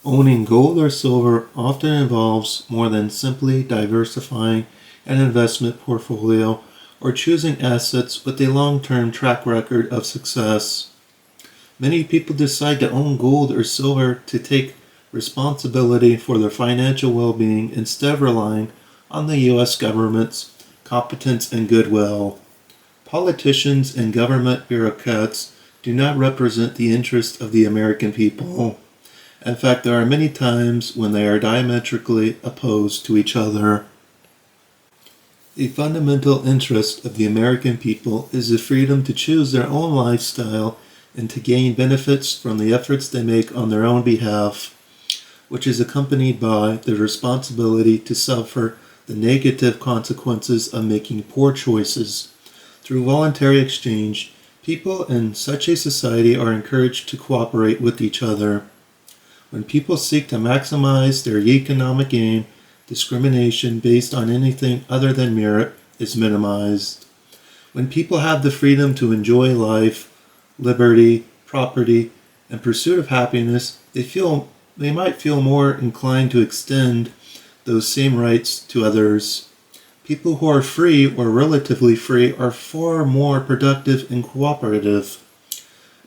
Owning gold or silver often involves more than simply diversifying an investment portfolio or choosing assets with a long-term track record of success. Many people decide to own gold or silver to take responsibility for their financial well-being instead of relying on the U.S. government's competence and goodwill. Politicians and government bureaucrats do not represent the interests of the American people. In fact, there are many times when they are diametrically opposed to each other. A fundamental interest of the American people is the freedom to choose their own lifestyle and to gain benefits from the efforts they make on their own behalf, which is accompanied by the responsibility to suffer the negative consequences of making poor choices. Through voluntary exchange, people in such a society are encouraged to cooperate with each other. When people seek to maximize their economic gain, discrimination based on anything other than merit is minimized. When people have the freedom to enjoy life, liberty, property, and pursuit of happiness, they might feel more inclined to extend those same rights to others. People who are free or relatively free are far more productive and cooperative,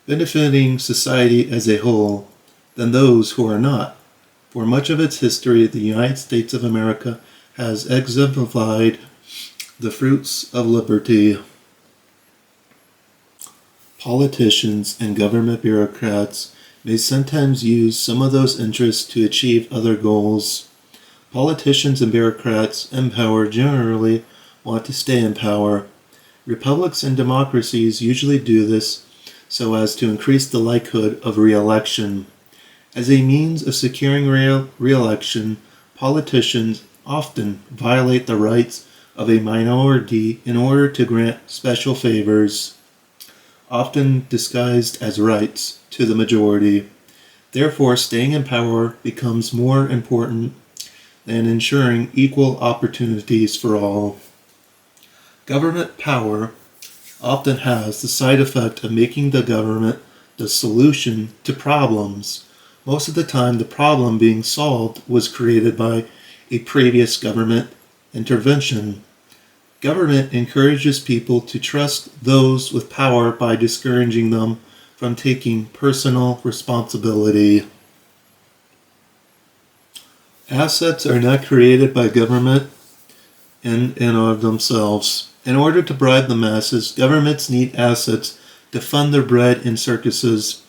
benefiting society as a whole, than those who are not. For much of its history, the United States of America has exemplified the fruits of liberty. Politicians and government bureaucrats may sometimes use some of those interests to achieve other goals. Politicians and bureaucrats in power generally want to stay in power. Republics and democracies usually do this so as to increase the likelihood of re-election. As a means of securing re-election, politicians often violate the rights of a minority in order to grant special favors, often disguised as rights, to the majority. Therefore, staying in power becomes more important than ensuring equal opportunities for all. Government power often has the side effect of making the government the solution to problems. Most of the time, the problem being solved was created by a previous government intervention. Government encourages people to trust those with power by discouraging them from taking personal responsibility. Assets are not created by government in and of themselves. In order to bribe the masses, governments need assets to fund their bread and circuses.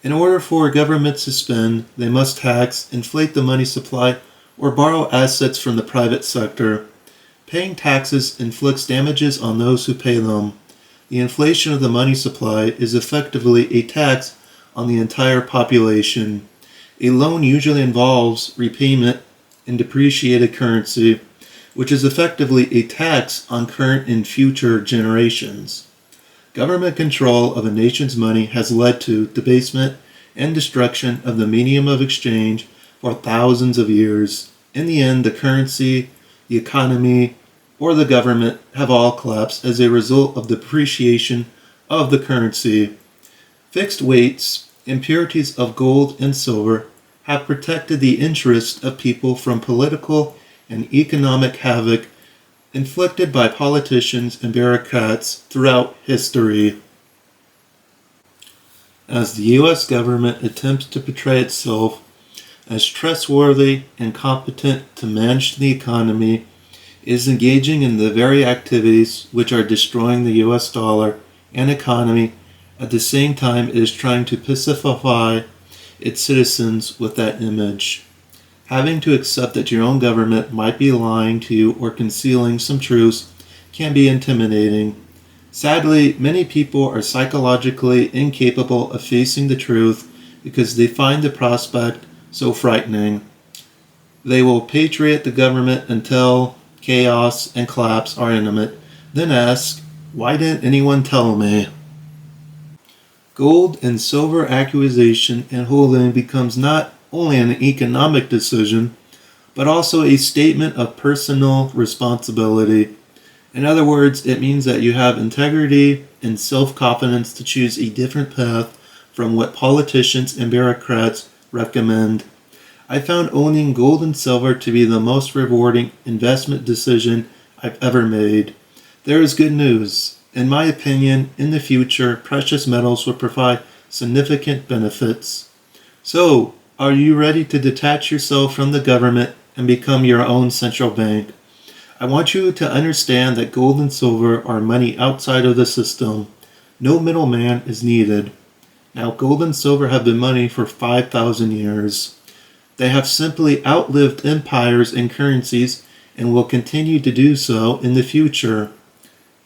In order for governments to spend, they must tax, inflate the money supply, or borrow assets from the private sector. Paying taxes inflicts damages on those who pay them. The inflation of the money supply is effectively a tax on the entire population. A loan usually involves repayment in depreciated currency, which is effectively a tax on current and future generations. Government control of a nation's money has led to debasement and destruction of the medium of exchange for thousands of years. In the end, the currency, the economy, or the government have all collapsed as a result of the depreciation of the currency. Fixed weights, impurities of gold and silver, have protected the interests of people from political and economic havoc inflicted by politicians and bureaucrats throughout history. As the U.S. government attempts to portray itself as trustworthy and competent to manage the economy, it is engaging in the very activities which are destroying the U.S. dollar and economy. At the same time, it is trying to pacify its citizens with that image. Having to accept that your own government might be lying to you or concealing some truths can be intimidating. Sadly, many people are psychologically incapable of facing the truth because they find the prospect so frightening. They will patriot the government until chaos and collapse are imminent, then ask, "Why didn't anyone tell me?" Gold and silver acquisition and holding becomes not only an economic decision, but also a statement of personal responsibility. In other words, it means that you have integrity and self-confidence to choose a different path from what politicians and bureaucrats recommend. I found owning gold and silver to be the most rewarding investment decision I've ever made. There is good news. In my opinion, in the future, precious metals will provide significant benefits. So, are you ready to detach yourself from the government and become your own central bank? I want you to understand that gold and silver are money outside of the system. No middleman is needed. Now, gold and silver have been money for 5,000 years. They have simply outlived empires and currencies and will continue to do so in the future.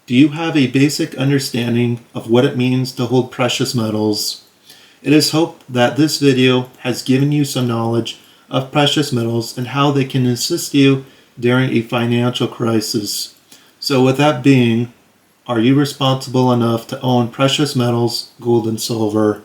Do you have a basic understanding of what it means to hold precious metals? It is hoped that this video has given you some knowledge of precious metals and how they can assist you during a financial crisis. So with that being, are you responsible enough to own precious metals, gold and silver?